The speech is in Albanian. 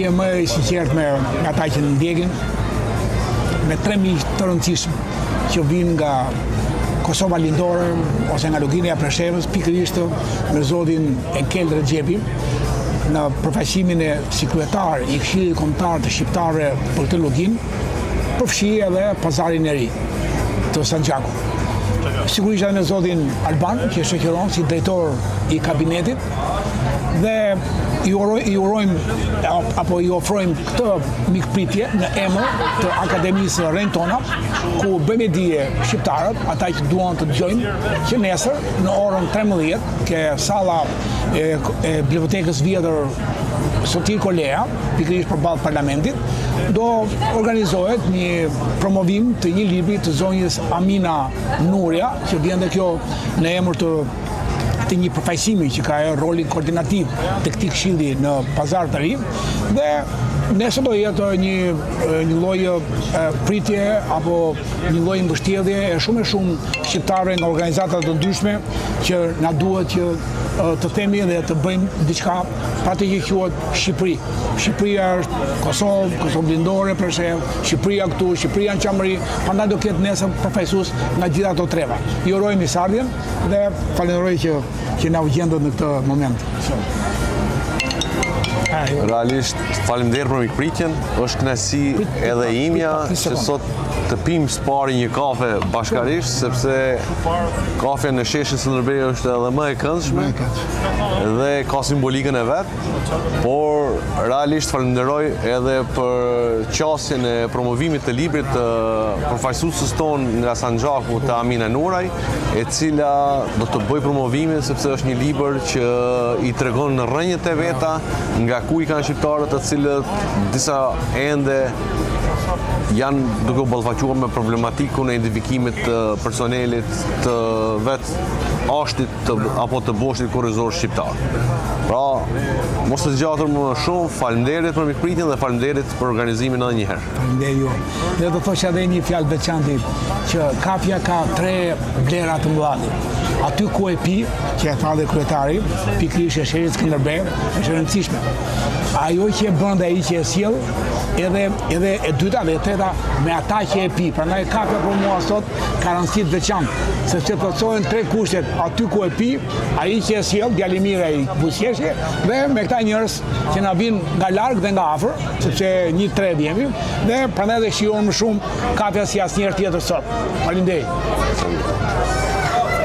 je më i sinqert me ata që në ndjekin, me 3 miq të rëndësishëm që vinë nga Kosova Lindore ose nga Luginja e Preshevës, pikërisht me zotin Enkel Rexhepi, në përfaqësimin e si kryetar i Këshillit Kombëtar të Shqiptarëve për këtë lugin, përfshi edhe pazarin e ri të Sanxhakut. Sigurisht edhe me zotin Alban, që shoqëron si drejtor i kabinetit, dhe i urojmë apo i ofrojmë këtë mikpritje në emër të Akademisë Rentona, ku bëjmë dije shqiptarët, ata që duan të dëgjojnë, që nesër në orën 13 ke salla e Bibliotekës Vjetër Sotir Kolea, pikërisht përballë parlamentit, do organizohet një promovim të një libri të zonjës Amina Nuria, që vjen dhe kjo në emër të një përfaqësimi që ka rolin koordinativ të këtij këshilli në Pazar të Ri, dhe nesër do jetë një lloj pritje apo një lloj mbështjellje e shumë shqiptarëve nga organizata të ndryshme që na duhet që të themi dhe të bëjmë diçka për atë që quhet Shqipëri. Shqipëria është Kosovë, Kosovë Lindore, Preshevë, Shqipëria këtu, Shqipëria në Qamëri, prandaj do ketë nesër përfaqësues nga gjitha ato treva. Ju uroj misardhjen dhe falenderoj që na u gjendët në këtë moment. Realisht, faleminderit për mikpritjen, është kënaqësi edhe imja që sot të pim spari një kafe bashkarisht, sepse kafja në sheshin Skënderbej është edhe më e këndshme dhe ka simbolikën e vet, por realisht falenderoj edhe për qasjen e promovimit të librit të përfaqësuesës tonë nga Sanxhaku, të Amina Nuraj, e cila do të bëj promovimin sepse është një libër që i tregon rrënjët e veta nga ku i kanë shqiptarët, të cilët disa ende janë duke u ballafaqur me problematikun e identifikimit të personelit të vetë ashtit apo të boshtit kurrizor shqiptar. Pra, mos të zgjatur më shumë, faleminderit për mikpritjen dhe faleminderit për organizimin edhe një herë. Faleminderit ju. Dhe do thosh edhe një fjalë veçantë që kafja ka 3 vlera të mëdha. Aty ku e pi, që e tha dhe kryetari, pikërisht e sherit Skënderbej, është e rëndësishme. Ajo që e bën dhe ai që e sjell, edhe e dyta dhe e treta me ata që e pi. Prandaj kafja për mua sot ka rëndësi të veçantë, sepse plotësohen 3 kushtet: aty ku e pi, ai që e sjell, djalimira i buzëqeshje, dhe me këta njerëz që na vinë nga larg dhe nga afër, sepse 1-3 jemi, dhe prandaj dhe shijon më shumë kafja si asnjëherë tjetër sot. Faleminderit.